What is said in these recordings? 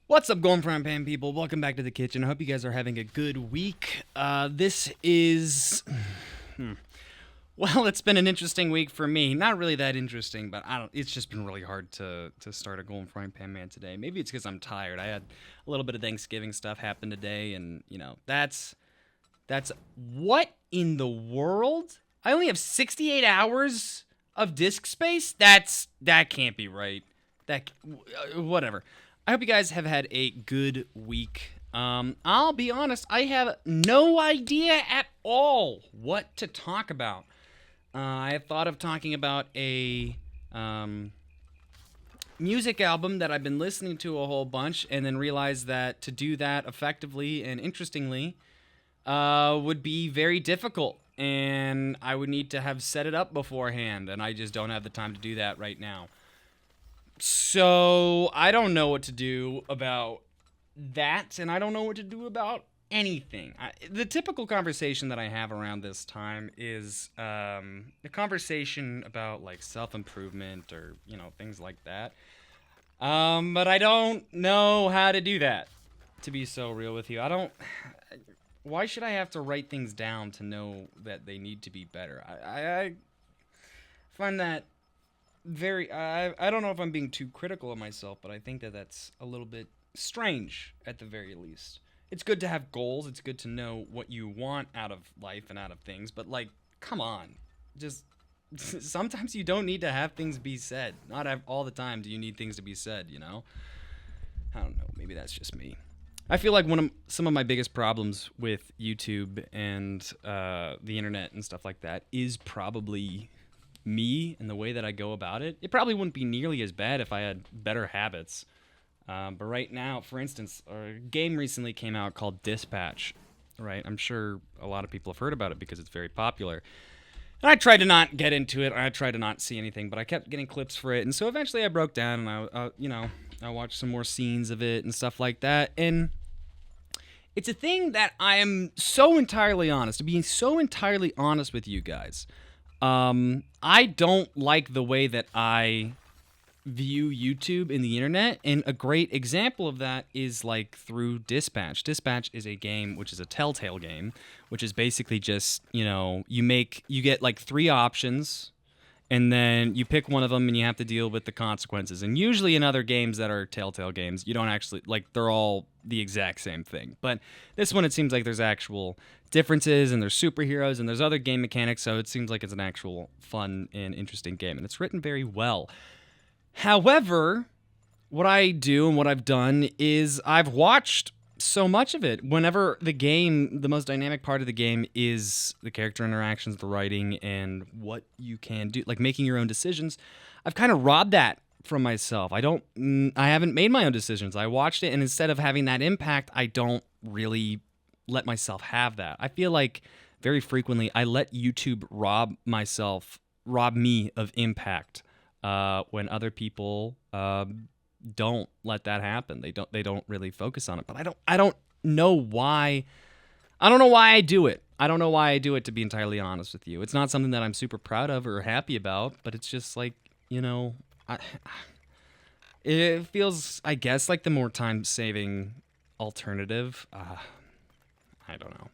What's up, Golden Frying Pan people? Welcome back to the kitchen. I hope you guys are having a good week. This is... Well, it's been an interesting week for me. Not really that interesting, but it's just been really hard to start a Golden Frying Pan Man today. Maybe it's because I'm tired. I had a little bit of Thanksgiving stuff happen today, and, that's... What in the world? I only have 68 hours of disk space? That can't be right. Whatever. I hope you guys have had a good week. I'll be honest, I have no idea at all what to talk about. I have thought of talking about a music album that I've been listening to a whole bunch, and then realized that to do that effectively and interestingly would be very difficult, and I would need to have set it up beforehand, and I just don't have the time to do that right now. So I don't know what to do about that, and I don't know what to do about anything. The typical conversation that I have around this time is a conversation about like self-improvement or things like that. But I don't know how to do that. To be so real with you, I don't. Why should I have to write things down to know that they need to be better? I find that very I don't know if I'm being too critical of myself, but I think that that's a little bit strange at the very least. It's good to have goals, it's good to know what you want out of life and out of things, but like, come on. Just sometimes you don't need to have things be said. Not all the time do you need things to be said, I don't know, maybe that's just me. I feel like some of my biggest problems with YouTube and the internet and stuff like that is probably me and the way that I go about it. It probably wouldn't be nearly as bad if I had better habits. But right now, for instance, a game recently came out called Dispatch, right? I'm sure a lot of people have heard about it because it's very popular. And I tried to not get into it. I tried to not see anything, but I kept getting clips for it. And so eventually I broke down and I watched some more scenes of it and stuff like that. And it's a thing that I am so entirely honest, being so entirely honest with you guys. I don't like the way that I view YouTube and the internet, and a great example of that is like through Dispatch. Dispatch is a game which is a Telltale game, which is basically just, you get like three options, and then you pick one of them and you have to deal with the consequences. And usually in other games that are Telltale games, you don't actually, like, they're all the exact same thing. But this one, it seems like there's actual differences, and there's superheroes, and there's other game mechanics, so it seems like it's an actual fun and interesting game, and it's written very well. However, what I do and what I've done is I've watched so much of it. Whenever the most dynamic part of the game is the character interactions, the writing, and what you can do, like making your own decisions, I've kind of robbed that from myself. I haven't made my own decisions. I watched it, and instead of having that impact, I don't really let myself have that. I feel like very frequently I let YouTube rob me of impact when other people don't let that happen. They don't really focus on it. But I don't know why. I don't know why I do it. I don't know why I do it, to be entirely honest with you. It's not something that I'm super proud of or happy about, but it's just like, it feels, I guess, like the more time-saving alternative. I don't know.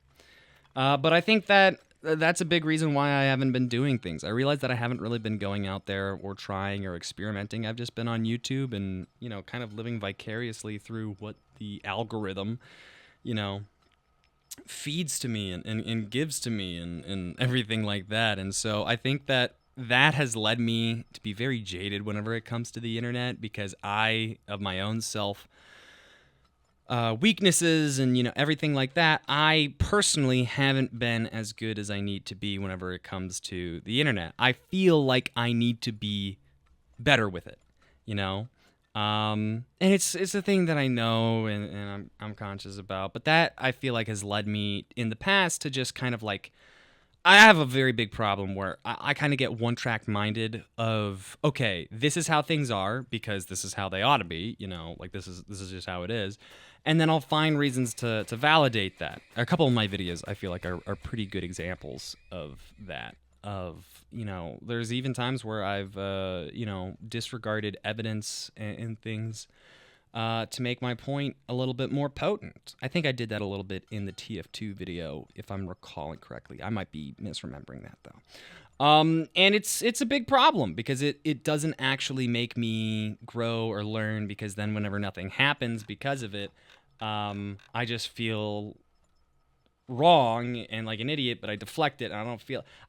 But I think that's a big reason why I haven't been doing things. I realize that I haven't really been going out there or trying or experimenting. I've just been on YouTube and, kind of living vicariously through what the algorithm, feeds to me and gives to me and everything like that. And so I think that has led me to be very jaded whenever it comes to the internet, because I, of my own self, weaknesses and everything like that, I personally haven't been as good as I need to be whenever it comes to the internet. I feel like I need to be better with it, and it's a thing that I know and I'm conscious about, but that I feel like has led me in the past to just kind of like, I have a very big problem where I kind of get one-track minded of, okay, this is how things are because this is how they ought to be, like this is just how it is. And then I'll find reasons to validate that. A couple of my videos, I feel like, are pretty good examples of that. There's even times where I've, disregarded evidence and things to make my point a little bit more potent. I think I did that a little bit in the TF2 video, if I'm recalling correctly. I might be misremembering that though. And it's a big problem because it doesn't actually make me grow or learn, because then whenever nothing happens because of it, I just feel wrong and like an idiot, but I deflect it and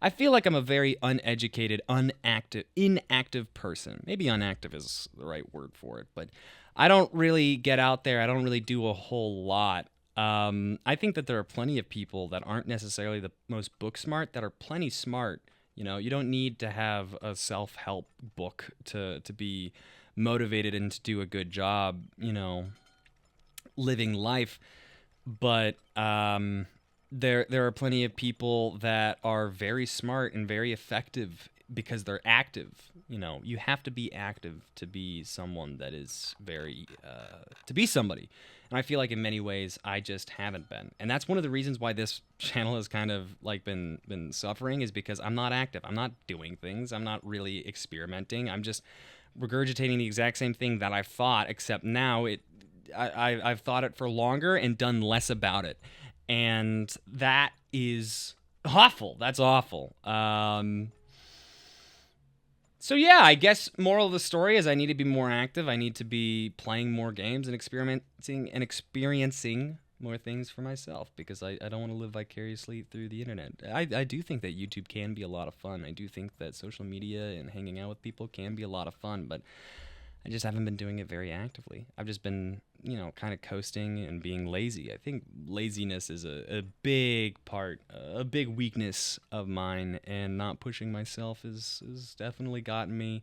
I feel like I'm a very uneducated, inactive person. Maybe unactive is the right word for it, but I don't really get out there. I don't really do a whole lot. I think that there are plenty of people that aren't necessarily the most book smart that are plenty smart. You know, you don't need to have a self-help book to be motivated and to do a good job, you know, living life. But there are plenty of people that are very smart and very effective because they're active. You know, you have to be active to be someone that is very to be somebody. And I feel like in many ways I just haven't been. And that's one of the reasons why this channel has kind of like been suffering, is because I'm not active. I'm not doing things. I'm not really experimenting. I'm just regurgitating the exact same thing that I've thought, except now I've thought it for longer and done less about it. And that is awful. That's awful. So yeah, I guess moral of the story is I need to be more active. I need to be playing more games and experimenting and experiencing more things for myself, because I don't want to live vicariously through the internet. I do think that YouTube can be a lot of fun. I do think that social media and hanging out with people can be a lot of fun, but I just haven't been doing it very actively. I've just been, you know, kind of coasting and being lazy. I think laziness is a big part, a big weakness of mine, and not pushing myself has definitely gotten me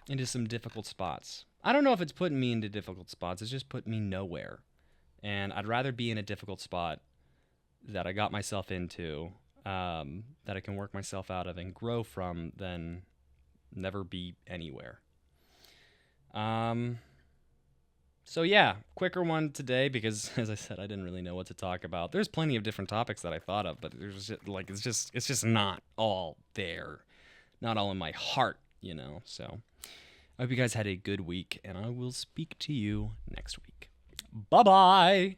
into some difficult spots. I don't know if it's putting me into difficult spots. It's just putting me nowhere. And I'd rather be in a difficult spot that I got myself into, that I can work myself out of and grow from, than never be anywhere. So yeah, quicker one today because, as I said, I didn't really know what to talk about. There's plenty of different topics that I thought of, but there's just, like it's just not all there, not all in my heart, you know. So I hope you guys had a good week, and I will speak to you next week. Bye bye.